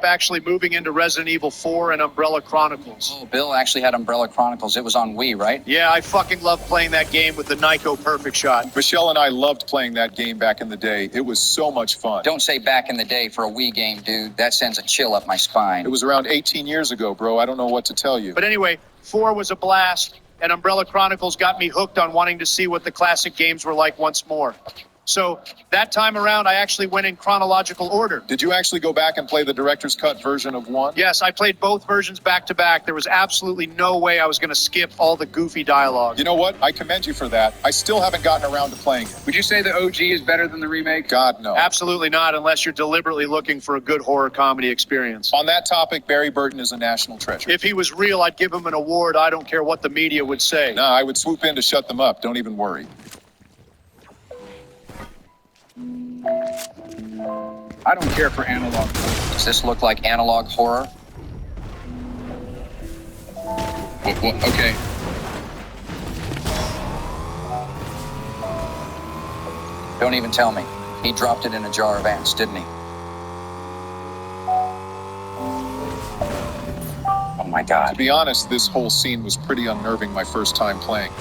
actually moving into Resident Evil 4 and Umbrella Chronicles. Oh, Bill actually had Umbrella Chronicles. It was on Wii, right? Yeah, I fucking love playing that game with the Nyko perfect shot. Michelle and I loved playing that game back in the day. It was so much fun. Don't say back in the day for a Wii game, dude. That sends a chill up my spine. It was around 18 years ago, bro. I don't know what to tell you. But anyway, 4 was a blast, and Umbrella Chronicles got me hooked on wanting to see what the classic games were like once more. So that time around, I actually went in chronological order. Did you actually go back and play the director's cut version of 1? Yes, I played both versions back to back. There was absolutely no way I was going to skip all the goofy dialogue. You know what? I commend you for that. I still haven't gotten around to playing it. Would you say the OG is better than the remake? God, no. Absolutely not, unless you're deliberately looking for a good horror comedy experience. On that topic, Barry Burton is a national treasure. If he was real, I'd give him an award. I don't care what the media would say. Nah, I would swoop in to shut them up. Don't even worry. I don't care for analog. Does this look like analog horror? Okay. Don't even tell me. He dropped it in a jar of ants, didn't he? Oh my To God. be honest, this whole scene was pretty unnerving my first time playing.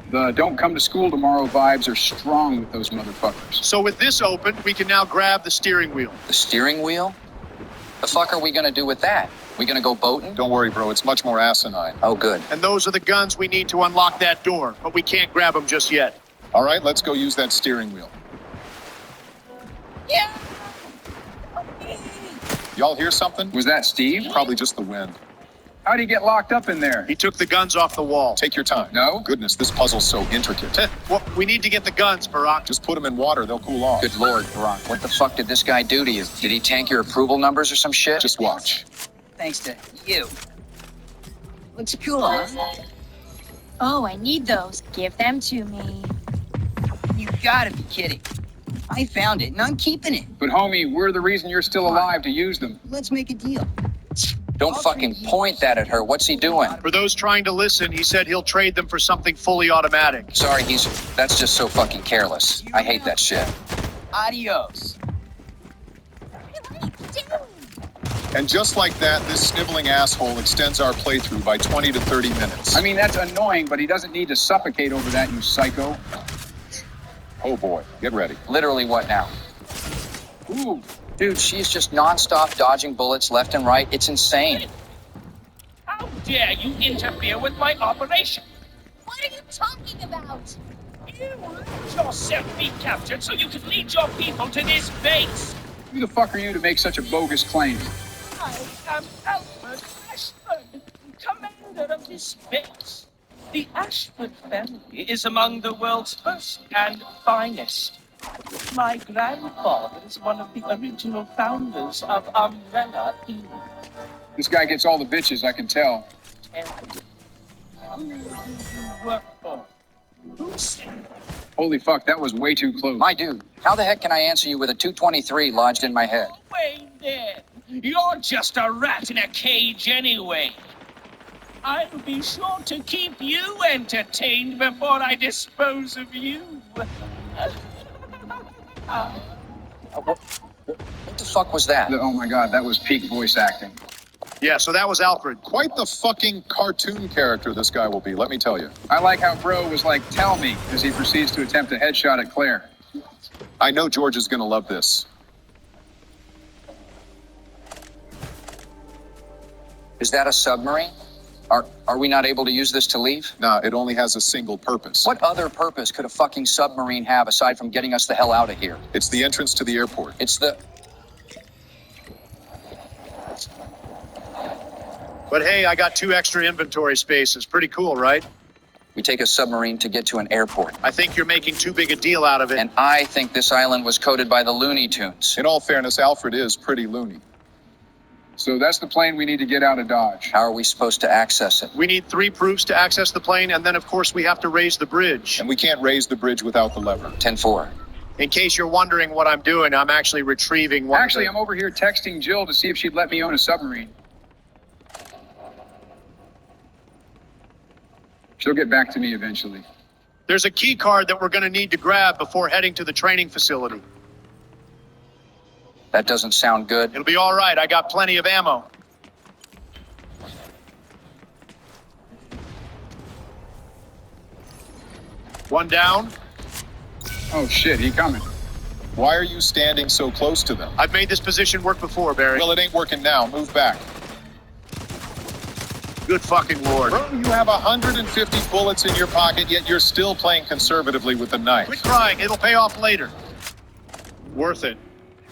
The don't come to school tomorrow vibes are strong with those motherfuckers. So with this open, we can now grab the steering wheel. The steering wheel? The fuck are we gonna do with that? We gonna go boating? Don't worry, bro. It's much more asinine. Oh, good. And those are the guns we need to unlock that door, but we can't grab them just yet. All right, let's go use that steering wheel. Yeah. Y'all hear something? Was that Steve? Probably just the wind. How'd he get locked up in there? He took the guns off the wall. Take your time. No? Goodness, this puzzle's so intricate. Well, we need to get the guns, Barack. Just put them in water. They'll cool off. Good Lord, Barack. What the fuck did this guy do to you? Did he tank your approval numbers or some shit? Just watch. Thanks to you. Looks cool, huh? Oh, I need those. Give them to me. You gotta be kidding. I found it, and I'm keeping it. But homie, we're the reason you're still alive to use them. Let's make a deal. Don't fucking point that at her. What's he doing? For those trying to listen, he said he'll trade them for something fully automatic. Sorry, that's just so fucking careless. I hate that shit. Adios. And just like that, this sniveling asshole extends our playthrough by 20 to 30 minutes. I mean, that's annoying, but he doesn't need to suffocate over that, you psycho. Oh boy, get ready. Literally what now? Ooh, Dude, she's just nonstop dodging bullets left and right. It's insane. How dare you interfere with my operation? What are you talking about? You let yourself be captured so you can lead your people to this base. who the fuck are you to make such a bogus claim? I am Alfred Ashford, commander of this base. The Ashford family is among the world's first and finest. My grandfather is one of the original founders of Umbrella Inc. This guy gets all the bitches, I can tell. Who do you work for? Who said? Holy fuck, that was way too close. My dude, how the heck can I answer you with a 223 lodged in my head? Way there. You're just a rat in a cage anyway. I'll be sure to keep you entertained before I dispose of you. What the fuck was that? Oh my god, that was peak voice acting. Yeah, so that was Alfred. Quite the fucking cartoon character this guy will be, let me tell you. I like how Bro was like, tell me, as he proceeds to attempt a headshot at Claire. I know George is gonna love this. Is that a submarine? Are we not able to use this to leave? Nah, it only has a single purpose. What other purpose could a fucking submarine have aside from getting us the hell out of here? It's the entrance to the airport. It's the... But hey, I got 2 extra inventory spaces. Pretty cool, right? We take a submarine to get to an airport. I think you're making too big a deal out of it. And I think this island was coded by the Looney Tunes. In all fairness, Alfred is pretty loony. So that's the plane we need to get out of Dodge. How are we supposed to access it? We need 3 proofs to access the plane, and then, of course, we have to raise the bridge. And we can't raise the bridge without the lever. 10-4. In case you're wondering what I'm doing, I'm actually retrieving one Actually, of I'm over here texting Jill to see if she'd let me own a submarine. She'll get back to me eventually. There's a key card that we're going to need to grab before heading to the training facility. That doesn't sound good. It'll be all right. I got plenty of ammo. One down. Oh shit, he coming. Why are you standing so close to them? I've made this position work before, Barry. Well, it ain't working now. Move back. Good fucking lord. Bro, you have 150 bullets in your pocket, yet you're still playing conservatively with the knife. Quit crying. It'll pay off later. Worth it.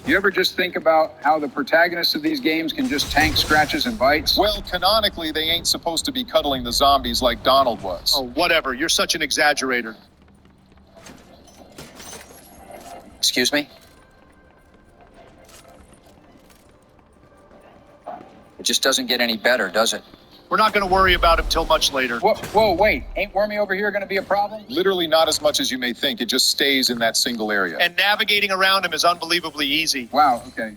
You ever just think about how the protagonists of these games can just tank scratches and bites? Well, canonically, they ain't supposed to be cuddling the zombies like Donald was. Oh, whatever. You're such an exaggerator. Excuse me? It just doesn't get any better, does it? We're not going to worry about him till much later. Whoa, wait. Ain't Wormy over here gonna be a problem? Literally not as much as you may think. It just stays in that single area. And navigating around him is unbelievably easy. Wow, okay.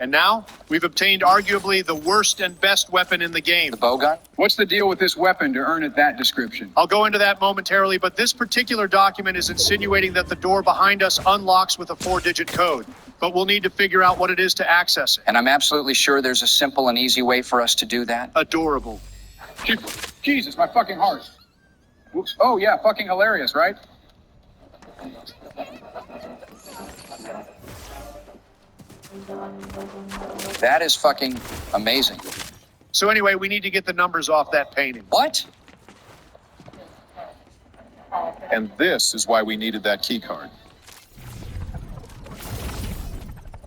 And now, we've obtained arguably the worst and best weapon in the game. The bowgun? What's the deal with this weapon to earn it that description? I'll go into that momentarily, but this particular document is insinuating that the door behind us unlocks with a 4-digit code. But we'll need to figure out what it is to access it. And I'm absolutely sure there's a simple and easy way for us to do that. Adorable. Jesus, my fucking heart. Whoops. Oh yeah, fucking hilarious, right? That is fucking amazing. So anyway, we need to get the numbers off that painting. What? And this is why we needed that key card.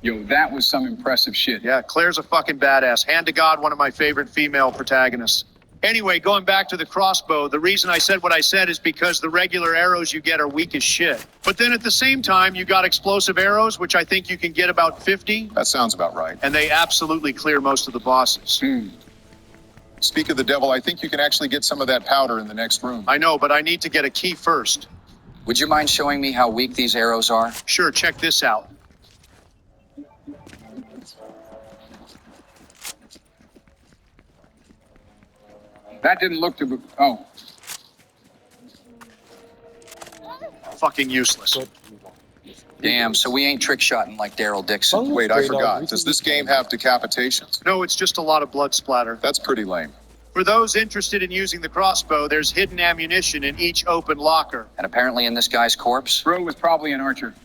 Yo, that was some impressive shit. Yeah, Claire's a fucking badass. Hand to God, one of my favorite female protagonists. Anyway, going back to the crossbow, the reason I said what I said is because the regular arrows you get are weak as shit. But then at the same time, you got explosive arrows, which I think you can get about 50, That sounds about right. and they absolutely clear most of the bosses. Speak of the devil, I think you can actually get some of that powder in the next room. I know, but I need to get a key first. Would you mind showing me how weak these arrows are? Sure, check this out. That didn't look to be... Oh. Fucking useless. Damn, so we ain't trick-shotting like Daryl Dixon. Wait, I forgot. Does this game have decapitations? No, it's just a lot of blood splatter. That's pretty lame. For those interested in using the crossbow, there's hidden ammunition in each open locker. And apparently in this guy's corpse? Bro was probably an archer.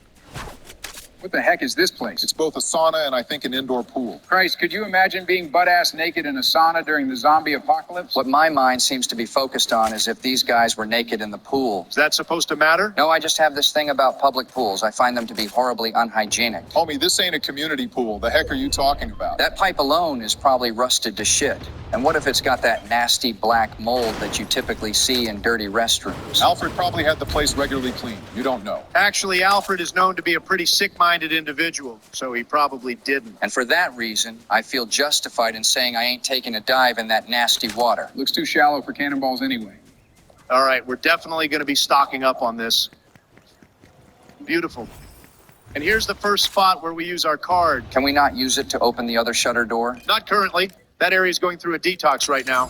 What the heck is this place? It's both a sauna and I think an indoor pool. Christ, could you imagine being butt-ass naked in a sauna during the zombie apocalypse? What my mind seems to be focused on is if these guys were naked in the pool. Is that supposed to matter? No, I just have this thing about public pools. I find them to be horribly unhygienic. Homie, this ain't a community pool. The heck are you talking about? That pipe alone is probably rusted to shit. And what if it's got that nasty black mold that you typically see in dirty restrooms? Alfred probably had the place regularly cleaned. You don't know. Actually, Alfred is known to be a pretty sick-minded individual, so he probably didn't. And for that reason, I feel justified in saying I ain't taking a dive in that nasty water. Looks too shallow for cannonballs anyway. All right, we're definitely going to be stocking up on this. Beautiful. And here's the first spot where we use our card. Can we not use it to open the other shutter door? Not currently. That area's going through a detox right now.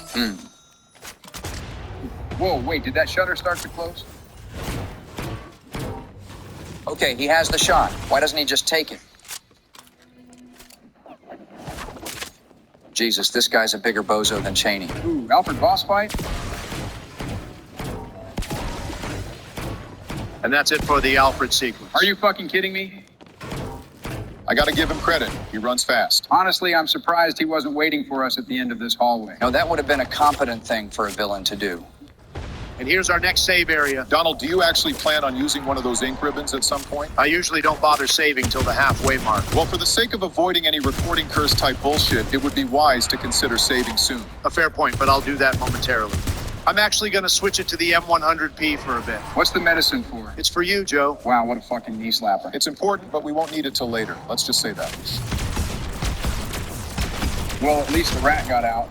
Whoa, wait, did that shutter start to close? Okay, he has the shot. Why doesn't he just take it? Jesus, this guy's a bigger bozo than Cheney. Ooh, Alfred boss fight? And that's it for the Alfred sequence. Are you fucking kidding me? I gotta give him credit. He runs fast. Honestly, I'm surprised he wasn't waiting for us at the end of this hallway. No, that would have been a competent thing for a villain to do. And here's our next save area. Donald, do you actually plan on using one of those ink ribbons at some point? I usually don't bother saving till the halfway mark. Well, for the sake of avoiding any recording curse type bullshit, it would be wise to consider saving soon. A fair point, but I'll do that momentarily. I'm actually going to switch it to the M100P for a bit. What's the medicine for? It's for you, Joe. Wow, what a fucking knee slapper. It's important, but we won't need it till later. Let's just say that. Well, at least the rat got out.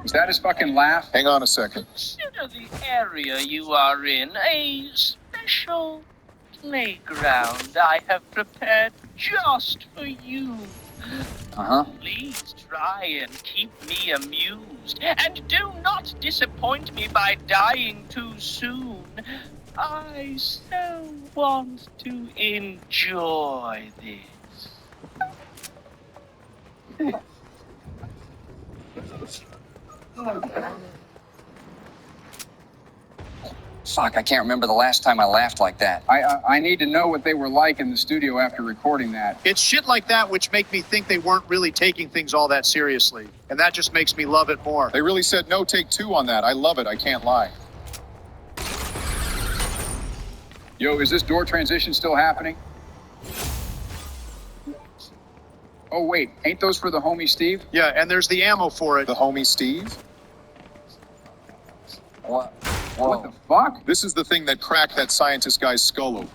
Was that his fucking laugh? Hang on a second. Consider the area you are in a special playground I have prepared just for you. Uh-huh. Please try and keep me amused, and do not disappoint me by dying too soon. I so want to enjoy this. Fuck, I can't remember the last time I laughed like that. I need to know what they were like in the studio after recording that. It's shit like that which make me think they weren't really taking things all that seriously. And that just makes me love it more. They really said no take two on that. I love it. I can't lie. Yo, is this door transition still happening? Oh, wait. Ain't those for the homie Steve? Yeah, and there's the ammo for it. The homie Steve? What? Whoa. What the fuck? This is the thing that cracked that scientist guy's skull open.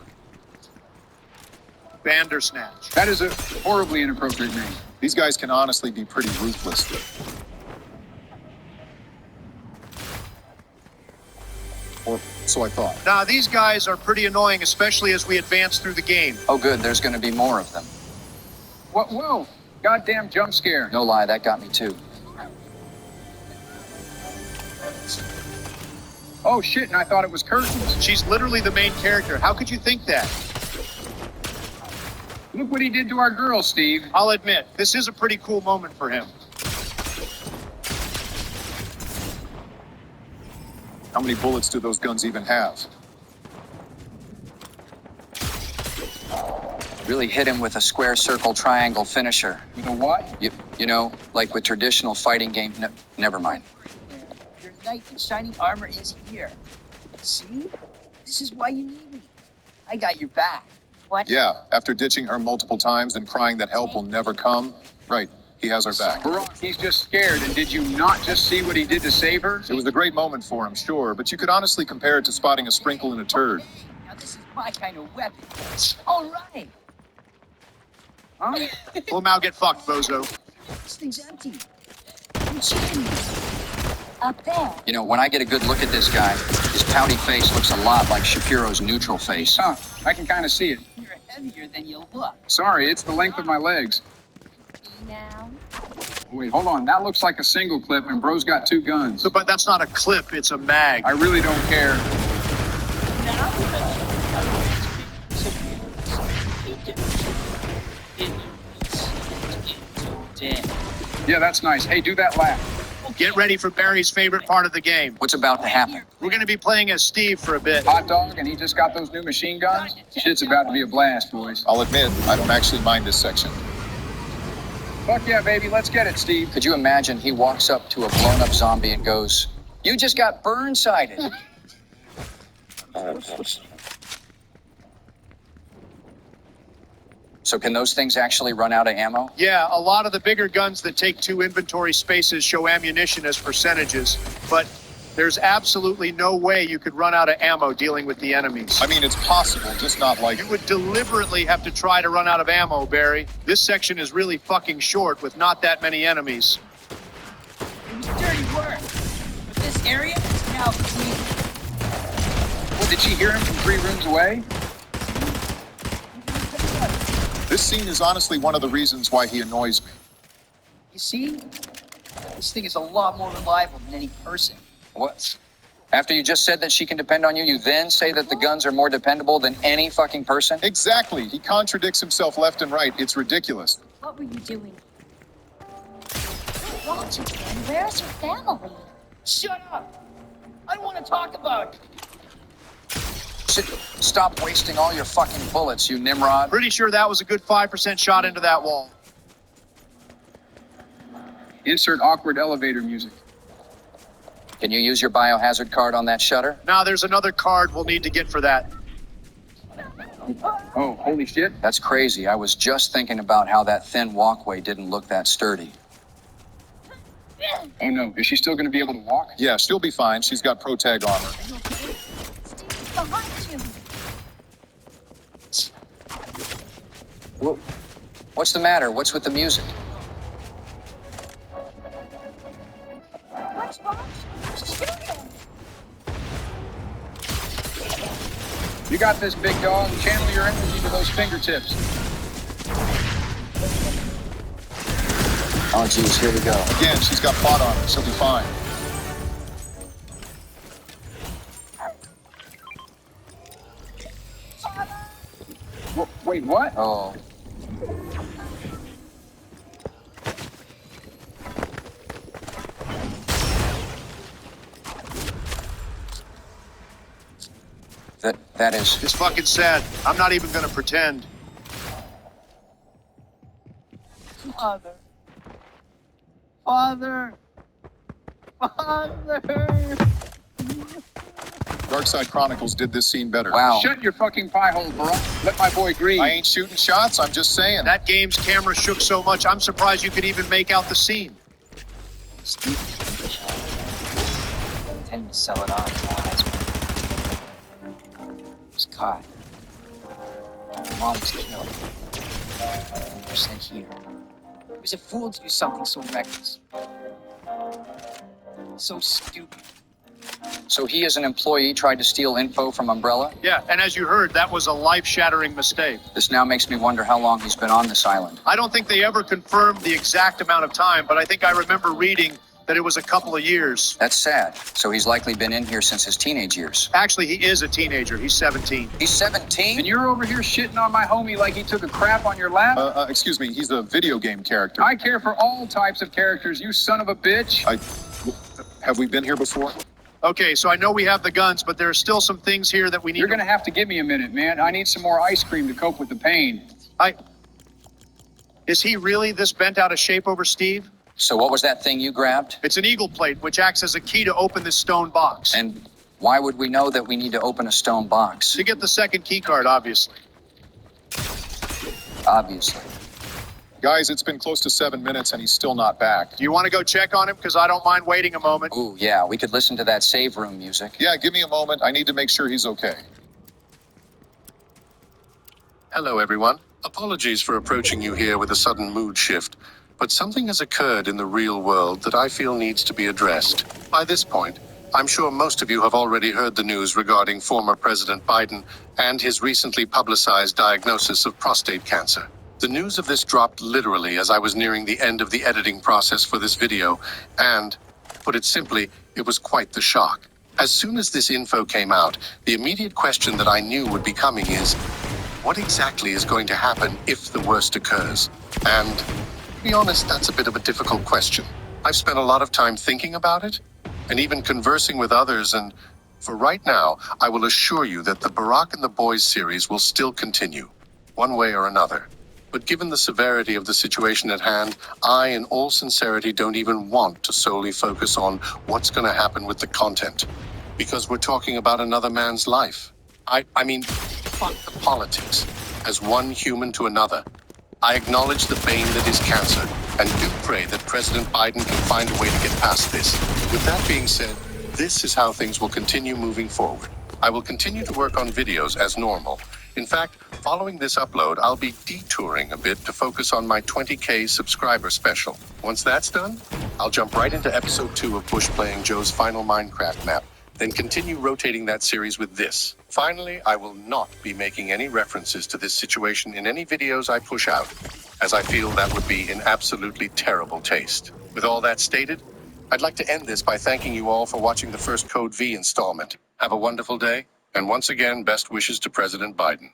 Bandersnatch. That is a horribly inappropriate name. These guys can honestly be pretty ruthless. Or so I thought. Now, these guys are pretty annoying, especially as we advance through the game. Oh, good. There's going to be more of them. What? Whoa. Goddamn jump scare. No lie, that got me too. Oh, shit, and I thought it was curtains. She's literally the main character. How could you think that? Look what he did to our girl, Steve. I'll admit, this is a pretty cool moment for him. How many bullets do those guns even have? Really hit him with a square, circle, triangle finisher. You know what? You know, like with traditional fighting games. No, never mind. Your knight in shining armor is here. See? This is why you need me. I got your back. What? Yeah, after ditching her multiple times and crying that help will never come. Right, he has our back. Barack, he's just scared, and did you not just see what he did to save her? It was a great moment for him, sure, but you could honestly compare it to spotting a sprinkle in a turd. Now this is my kind of weapon. All right. Huh? Well, now get fucked, bozo. This thing's empty. It's in. Up there. You know, when I get a good look at this guy, his pouty face looks a lot like Shapiro's neutral face. Huh, I can kind of see it. You're heavier than you look. Sorry, it's the length of my legs. Now. Wait, hold on. That looks like a single clip, and bro's got two guns. But that's not a clip, it's a mag. I really don't care. Now death. Yeah, that's nice. Hey, do that laugh. Get ready for Barry's favorite part of the game. What's about to happen? We're going to be playing as Steve for a bit. Hot dog, and he just got those new machine guns? Shit's about to be a blast, boys. I'll admit, I don't actually mind this section. Fuck yeah, baby. Let's get it, Steve. Could you imagine he walks up to a blown-up zombie and goes, "You just got burn-sided." So can those things actually run out of ammo? Yeah, a lot of the bigger guns that take 2 inventory spaces show ammunition as percentages, but there's absolutely no way you could run out of ammo dealing with the enemies. I mean, it's possible, just not like... You would deliberately have to try to run out of ammo, Barry. This section is really fucking short with not that many enemies. It was dirty work. But this area is now clean. Well, did she hear him from 3 rooms away? This scene is honestly one of the reasons why he annoys me. You see? This thing is a lot more reliable than any person. What? After you just said that she can depend on you, you then say that the guns are more dependable than any fucking person? Exactly. He contradicts himself left and right. It's ridiculous. What were you doing? Washington, where's your family? Shut up! I want to talk about it. Stop wasting all your fucking bullets, you Nimrod. Pretty sure that was a good 5% shot into that wall. Insert awkward elevator music. Can you use your biohazard card on that shutter? Now there's another card we'll need to get for that. Oh, holy shit. That's crazy. I was just thinking about how that thin walkway didn't look that sturdy. Oh no, is she still going to be able to walk? Yeah, she'll be fine. She's got pro-tag armor. Steve's behind you. What's the matter? What's with the music? What's wrong? Shoot him. You got this, big dog. Channel your energy to those fingertips. Oh, geez, here we go. Again, she's got plot on her. She'll be fine. Wait, what? Oh. That is... It's fucking sad. I'm not even gonna pretend. Father. Father. Father. Darkside Chronicles did this scene better. Wow. Shut your fucking pie hole, bro. Let my boy breathe. I ain't shooting shots, I'm just saying. That game's camera shook so much, I'm surprised you could even make out the scene. Steve intended to sell it on to Heisman. He was caught. Mom was killed. We were sent here. He was a fool to do something so reckless. So stupid. So he, as an employee, tried to steal info from Umbrella? Yeah, and as you heard, that was a life-shattering mistake. This now makes me wonder how long he's been on this island. I don't think they ever confirmed the exact amount of time, but I think I remember reading that it was a couple of years. That's sad. So he's likely been in here since his teenage years. Actually, he is a teenager. He's 17. He's 17? And you're over here shitting on my homie like he took a crap on your lap? Excuse me, he's a video game character. I care for all types of characters, you son of a bitch. Have we been here before? Okay, so I know we have the guns, but there are still some things here that we need You're gonna have to give me a minute, man. I need some more ice cream to cope with the pain. Is he really this bent out of shape over Steve? So what was that thing you grabbed? It's an eagle plate, which acts as a key to open this stone box. And why would we know that we need to open a stone box? To get the second key card, obviously. Obviously. Guys, it's been close to 7 minutes and he's still not back. Do you want to go check on him? Because I don't mind waiting a moment. Ooh, yeah, we could listen to that save room music. Yeah, give me a moment. I need to make sure he's okay. Hello, everyone. Apologies for approaching you here with a sudden mood shift, but something has occurred in the real world that I feel needs to be addressed. By this point, I'm sure most of you have already heard the news regarding former President Biden and his recently publicized diagnosis of prostate cancer. The news of this dropped literally as I was nearing the end of the editing process for this video, and, to put it simply, it was quite the shock. As soon as this info came out, the immediate question that I knew would be coming is, what exactly is going to happen if the worst occurs? And, to be honest, that's a bit of a difficult question. I've spent a lot of time thinking about it, and even conversing with others, and for right now, I will assure you that the Barack and the Boys series will still continue, one way or another. But given the severity of the situation at hand, I, in all sincerity, don't even want to solely focus on what's going to happen with the content. Because we're talking about another man's life. I mean, fuck the politics. As one human to another. I acknowledge the bane that is cancer, and do pray that President Biden can find a way to get past this. With that being said, this is how things will continue moving forward. I will continue to work on videos as normal. In fact, following this upload, I'll be detouring a bit to focus on my 20K subscriber special. Once that's done, I'll jump right into episode 2 of Bush playing Joe's final Minecraft map, then continue rotating that series with this. Finally, I will not be making any references to this situation in any videos I push out, as I feel that would be in absolutely terrible taste. With all that stated, I'd like to end this by thanking you all for watching the first Code V installment. Have a wonderful day, and once again, best wishes to President Biden.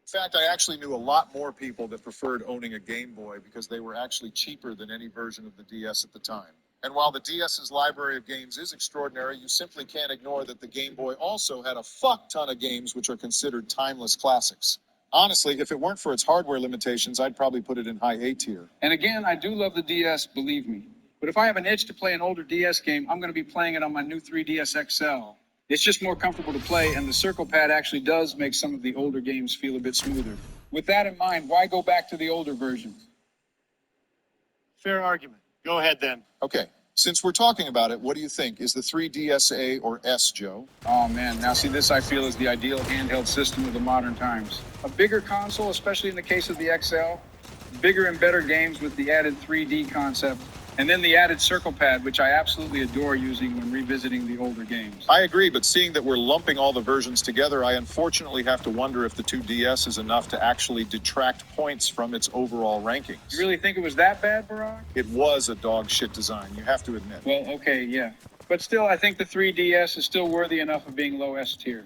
In fact, I actually knew a lot more people that preferred owning a Game Boy because they were actually cheaper than any version of the DS at the time. And while the DS's library of games is extraordinary, you simply can't ignore that the Game Boy also had a fuck ton of games which are considered timeless classics. Honestly, if it weren't for its hardware limitations, I'd probably put it in high A tier. And again, I do love the DS, believe me. But if I have an itch to play an older DS game, I'm going to be playing it on my new 3DS XL. It's just more comfortable to play, and the circle pad actually does make some of the older games feel a bit smoother. With that in mind, why go back to the older versions? Fair argument. Go ahead then. Okay, since we're talking about it, what do you think? Is the 3DS A or S, Joe? Oh man, now see, this I feel is the ideal handheld system of the modern times. A bigger console, especially in the case of the XL, bigger and better games with the added 3D concept, and then the added circle pad, which I absolutely adore using when revisiting the older games. I agree, but seeing that we're lumping all the versions together, I unfortunately have to wonder if the 2DS is enough to actually detract points from its overall rankings. You really think it was that bad, Barack? It was a dog shit design, you have to admit. Well, okay, yeah. But still, I think the 3DS is still worthy enough of being low S tier.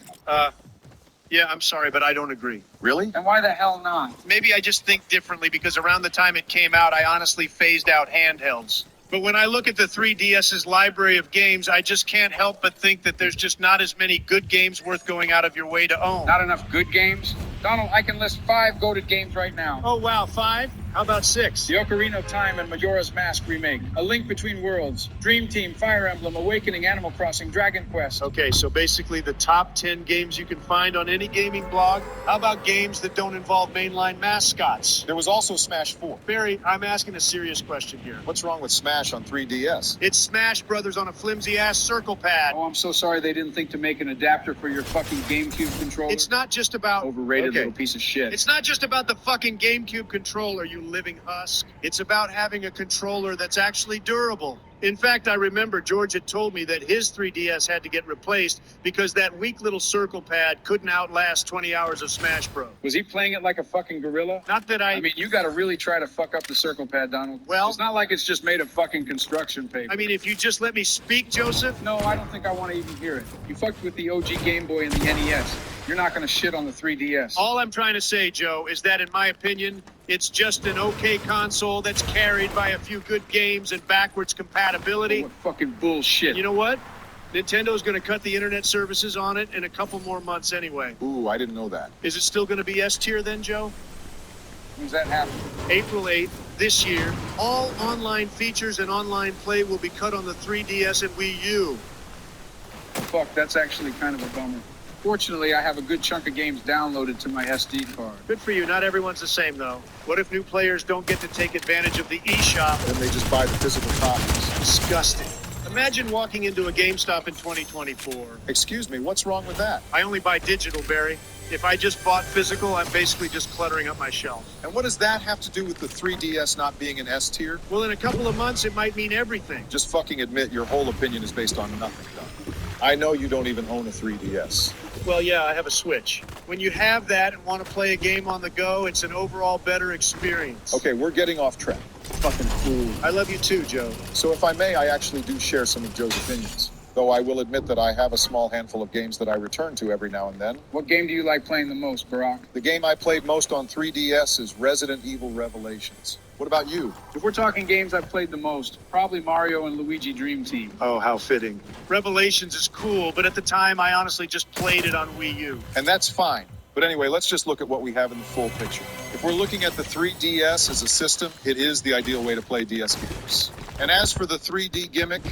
Yeah, I'm sorry, but I don't agree. Really? And why the hell not? Maybe I just think differently because around the time it came out, I honestly phased out handhelds. But when I look at the 3DS's library of games, I just can't help but think that there's just not as many good games worth going out of your way to own. Not enough good games? Donald, I can list 5 goated games right now. Oh, wow, 5? How about 6? The Ocarina of Time and Majora's Mask remake, A Link Between Worlds, Dream Team, Fire Emblem, Awakening, Animal Crossing, Dragon Quest. Okay, so basically the top 10 games you can find on any gaming blog. How about games that don't involve mainline mascots? There was also Smash 4. Barry, I'm asking a serious question here. What's wrong with Smash on 3DS? It's Smash Brothers on a flimsy-ass circle pad. Oh, I'm so sorry they didn't think to make an adapter for your fucking GameCube controller. It's not just about... Overrated Okay. little piece of shit. It's not just about the fucking GameCube controller, you living husk. It's about having a controller that's actually durable. In fact, I remember George had told me that his 3DS had to get replaced because that weak little circle pad couldn't outlast 20 hours of Smash Bros. Was he playing it like a fucking gorilla? Not that I mean, you gotta really try to fuck up the circle pad, Donald. Well- it's not like it's just made of fucking construction paper. I mean, if you just let me speak, Joseph. No, I don't think I want to even hear it. You fucked with the OG Game Boy and the NES. You're not gonna shit on the 3DS. All I'm trying to say, Joe, is that in my opinion, it's just an okay console that's carried by a few good games and backwards compatibility. What fucking bullshit. You know what? Nintendo's going to cut the internet services on it in a couple more months anyway. Ooh, I didn't know that. Is it still going to be S tier then, Joe? When's that happen? April 8th this year, all online features and online play will be cut on the 3DS and Wii U. Fuck, that's actually kind of a bummer. Fortunately, I have a good chunk of games downloaded to my SD card. Good for you. Not everyone's the same, though. What if new players don't get to take advantage of the eShop? Then they just buy the physical copies. Disgusting. Imagine walking into a GameStop in 2024. Excuse me, what's wrong with that? I only buy digital, Barry. If I just bought physical, I'm basically just cluttering up my shelf. And what does that have to do with the 3DS not being an S tier? Well, in a couple of months, it might mean everything. Just fucking admit your whole opinion is based on nothing, Doc. I know you don't even own a 3DS. Well, yeah, I have a Switch. When you have that and want to play a game on the go, it's an overall better experience. Okay, we're getting off track. Fucking fool. I love you too, Joe. So if I may, I actually do share some of Joe's opinions. Though I will admit that I have a small handful of games that I return to every now and then. What game do you like playing the most, Barack? The game I played most on 3DS is Resident Evil Revelations. What about you? If we're talking games I've played the most, probably Mario and Luigi Dream Team. Oh, how fitting. Revelations is cool, but at the time, I honestly just played it on Wii U. And that's fine. But anyway, let's just look at what we have in the full picture. If we're looking at the 3DS as a system, it is the ideal way to play DS games. And as for the 3D gimmick,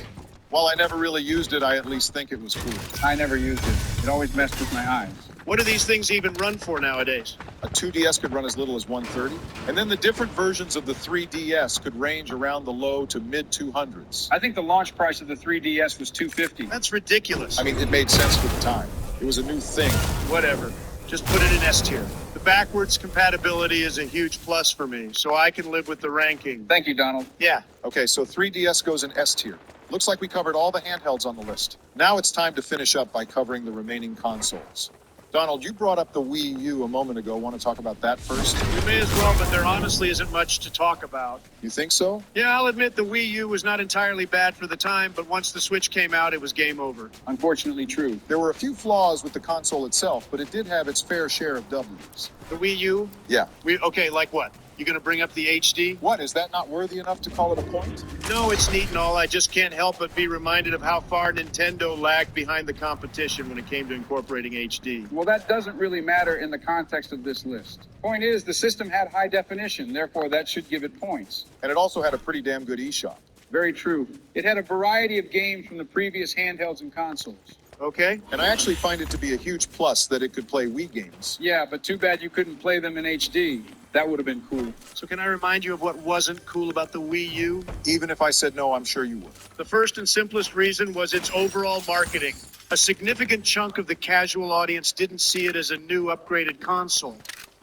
while I never really used it, I at least think it was cool. I never used it. It always messed with my eyes. What do these things even run for nowadays? A 2DS could run as little as 130, and then the different versions of the 3DS could range around the low to mid 200s. I think the launch price of the 3DS was $250. That's ridiculous. I mean, it made sense for the time. It was a new thing. Whatever. Just put it in S tier. The backwards compatibility is a huge plus for me, so I can live with the ranking. Thank you, Donald. Yeah. Okay, so 3DS goes in S tier. Looks like we covered all the handhelds on the list. Now it's time to finish up by covering the remaining consoles. Donald, you brought up the Wii U a moment ago. Want to talk about that first? You may as well, but there honestly isn't much to talk about. You think so? Yeah, I'll admit the Wii U was not entirely bad for the time, but once the Switch came out, it was game over. Unfortunately true. There were a few flaws with the console itself, but it did have its fair share of W's. The Wii U? Yeah. Okay, like what? You gonna bring up the HD? What, is that not worthy enough to call it a point? No, it's neat and all. I just can't help but be reminded of how far Nintendo lagged behind the competition when it came to incorporating HD. Well, that doesn't really matter in the context of this list. Point is, the system had high definition, therefore that should give it points. And it also had a pretty damn good eShop. Very true. It had a variety of games from the previous handhelds and consoles. Okay? And I actually find it to be a huge plus that it could play Wii games. Yeah, but too bad you couldn't play them in HD. That would have been cool. So can I remind you of what wasn't cool about the Wii U? Even if I said no, I'm sure you would. The first and simplest reason was its overall marketing. A significant chunk of the casual audience didn't see it as a new upgraded console.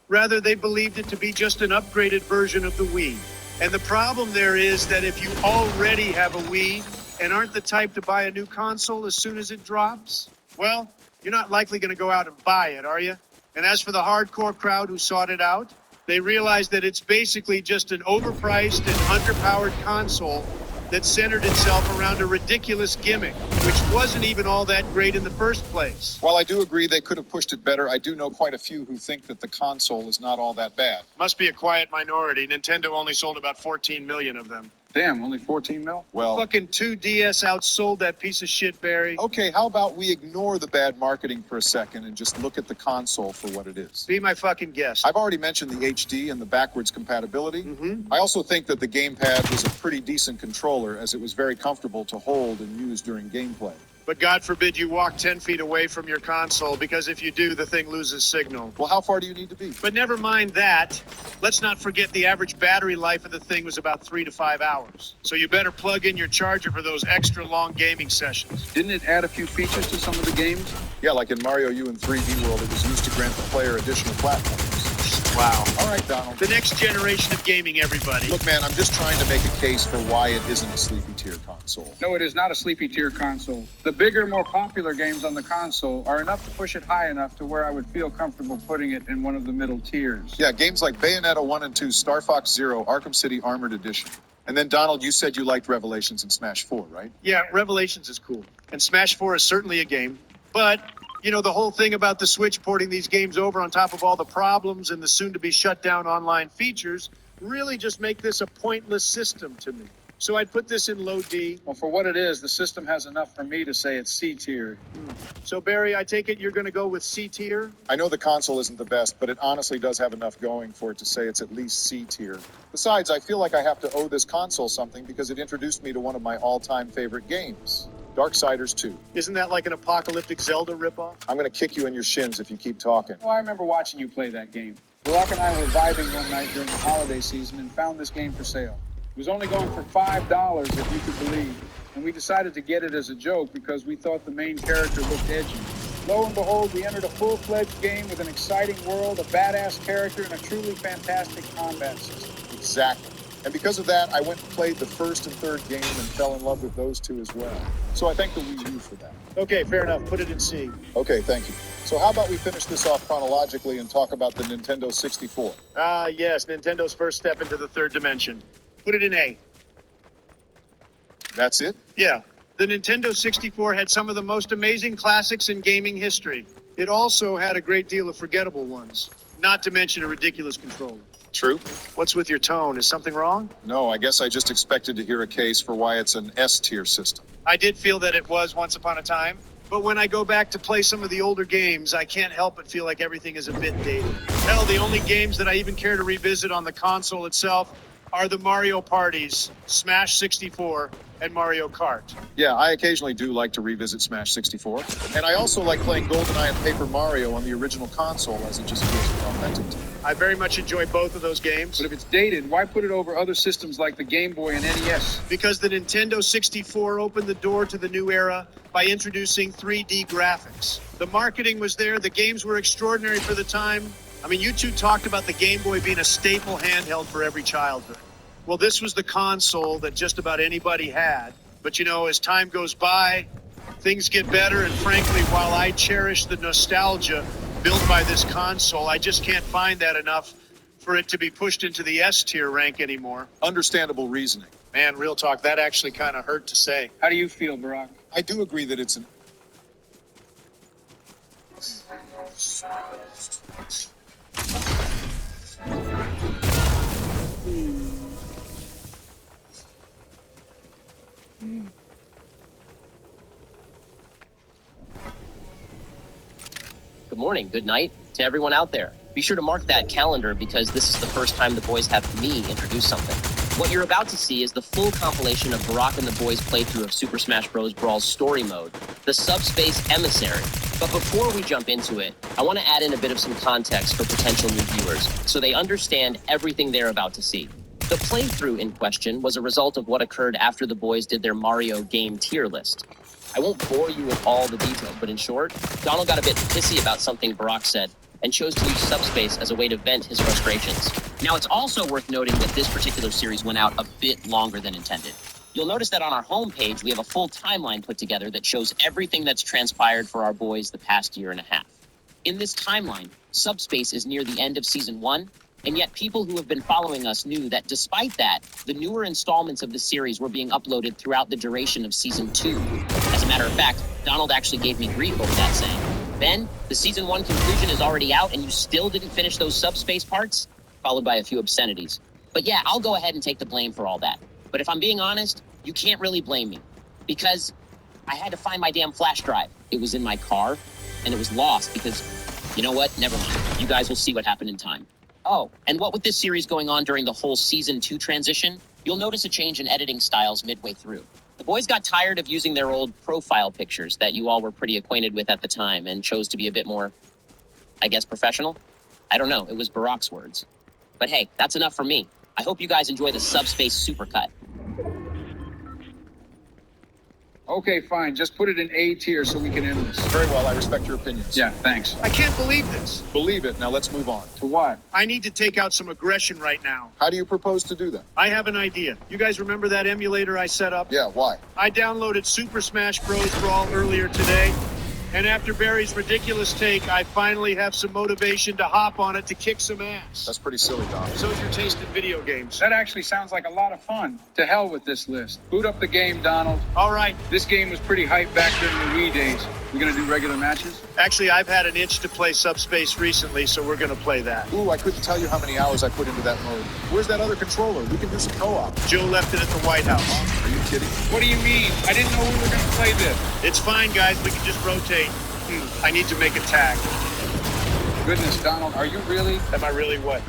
Rather, they believed it to be just an upgraded version of the Wii. And the problem there is that if you already have a Wii and aren't the type to buy a new console as soon as it drops, well, you're not likely going to go out and buy it, are you? And as for the hardcore crowd who sought it out, they realized that it's basically just an overpriced and underpowered console that centered itself around a ridiculous gimmick, which wasn't even all that great in the first place. While I do agree they could have pushed it better, I do know quite a few who think that the console is not all that bad. Must be a quiet minority. Nintendo only sold about 14 million of them. Damn, only 14 mil? Well, Fucking 2DS outsold that piece of shit, Barry. okay, how about we ignore the bad marketing for a second and just look at the console for what it is? Be my fucking guest. I've already mentioned the HD and the backwards compatibility. Mm-hmm. I also think that the gamepad was a pretty decent controller, as it was very comfortable to hold and use during gameplay. But God forbid you walk 10 feet away from your console, because if you do, the thing loses signal. Well, how far do you need to be? But never mind that. Let's not forget the average battery life of the thing was about 3 to 5 hours. So you better plug in your charger for those extra long gaming sessions. Didn't it add a few features to some of the games? Yeah, like in Mario U and 3D World, it was used to grant the player additional platforms. Wow. All right, Donald. The next generation of gaming, everybody. Look, man, I'm just trying to make a case for why it isn't a sleepy tier console. No, it is not a sleepy tier console. The bigger, more popular games on the console are enough to push it high enough to where I would feel comfortable putting it in one of the middle tiers. Yeah, games like Bayonetta 1 and 2, Star Fox Zero, Arkham City Armored Edition. And then, Donald, you said you liked Revelations and Smash 4, right? Yeah, Revelations is cool. And Smash 4 is certainly a game. But, you know, the whole thing about the Switch porting these games over on top of all the problems and the soon-to-be shut-down online features really just make this a pointless system to me. So I'd put this in low D. Well, for what it is, the system has enough for me to say it's C tier. So, Barry, I take it you're going to go with C tier? I know the console isn't the best, but it honestly does have enough going for it to say it's at least C tier. Besides, I feel like I have to owe this console something because it introduced me to one of my all-time favorite games, Darksiders 2. Isn't that like an apocalyptic Zelda ripoff? I'm going to kick you in your shins if you keep talking. Oh, I remember watching you play that game. Barack and I were vibing one night during the holiday season and found this game for sale. It was only going for $5, if you could believe. And we decided to get it as a joke because we thought the main character looked edgy. Lo and behold, we entered a full-fledged game with an exciting world, a badass character, and a truly fantastic combat system. Exactly. And because of that, I went and played the first and third game and fell in love with those two as well. So I thank the Wii U for that. Okay, fair enough. Put it in C. Okay, thank you. So how about we finish this off chronologically and talk about the Nintendo 64? Ah, yes, Nintendo's first step into the third dimension. Put it in A. That's it? Yeah. The Nintendo 64 had some of the most amazing classics in gaming history. It also had a great deal of forgettable ones, not to mention a ridiculous controller. True? What's with your tone? Is something wrong? No, I guess I just expected to hear a case for why it's an S-tier system. I did feel that it was once upon a time, but when I go back to play some of the older games, I can't help but feel like everything is a bit dated. Hell, the only games that I even care to revisit on the console itself are the Mario parties, Smash 64, and Mario Kart. Yeah, I occasionally do like to revisit Smash 64. And I also like playing GoldenEye and Paper Mario on the original console, as it just feels more authentic to me. I very much enjoy both of those games. But if it's dated, why put it over other systems like the Game Boy and NES? Because the Nintendo 64 opened the door to the new era by introducing 3D graphics. The marketing was there, the games were extraordinary for the time. I mean, you two talked about the Game Boy being a staple handheld for every childhood. Well, this was the console that just about anybody had. But you know, as time goes by, things get better, and frankly, while I cherish the nostalgia built by this console, I just can't find that enough for it to be pushed into the S tier rank anymore. Understandable reasoning. Man, real talk, that actually kind of hurt to say. How do you feel, Barack? I do agree that it's an... Good morning, good night to everyone out there. Be sure to mark that calendar because this is the first time the boys have me introduce something. What you're about to see is the full compilation of Barack and the boys' playthrough of Super Smash Bros. Brawl's story mode, the Subspace Emissary. But before we jump into it, I want to add in a bit of some context for potential new viewers so they understand everything they're about to see. The playthrough in question was a result of what occurred after the boys did their Mario game tier list. I won't bore you with all the details, but in short, Donald got a bit pissy about something Barack said and chose to use Subspace as a way to vent his frustrations. Now, it's also worth noting that this particular series went out a bit longer than intended. You'll notice that on our homepage, we have a full timeline put together that shows everything that's transpired for our boys the past year and a half. In this timeline, Subspace is near the end of Season 1, and yet people who have been following us knew that despite that, the newer installments of the series were being uploaded throughout the duration of Season 2. As a matter of fact, Donald actually gave me grief over that, saying, "Ben, the Season 1 conclusion is already out and you still didn't finish those Subspace parts?" Followed by a few obscenities. But yeah, I'll go ahead and take the blame for all that. But if I'm being honest, you can't really blame me. Because I had to find my damn flash drive. It was in my car, and it was lost because, you know what? Never mind. You guys will see what happened in time. Oh, and what with this series going on during the whole Season 2 transition, you'll notice a change in editing styles midway through. The boys got tired of using their old profile pictures that you all were pretty acquainted with at the time and chose to be a bit more, I guess, professional? I don't know, it was Barack's words. But hey, that's enough for me. I hope you guys enjoy the Subspace Supercut. Okay, fine. Just put it in A tier so we can end this. Very well, I respect your opinions. Yeah, thanks. I can't believe this. Believe it. Now let's move on. To what? I need to take out some aggression right now. How do you propose to do that? I have an idea. You guys remember that emulator I set up? Yeah, why? I downloaded Super Smash Bros. Brawl earlier today, and after Barry's ridiculous take, I finally have some motivation to hop on it to kick some ass. That's pretty silly, Don. So's your taste in video games. That actually sounds like a lot of fun. To hell with this list. Boot up the game, Donald. All right. This game was pretty hyped back during the Wii days. We gonna do regular matches? Actually, I've had an itch to play Subspace recently, so we're gonna play that. Ooh, I couldn't tell you how many hours I put into that mode. Where's that other controller? We can do some co-op. Joe left it at the White House. Are you kidding? What do you mean? I didn't know we were gonna play this. It's fine, guys. We can just rotate. I need to make a tag. Goodness, Donald, are you really? Am I really what?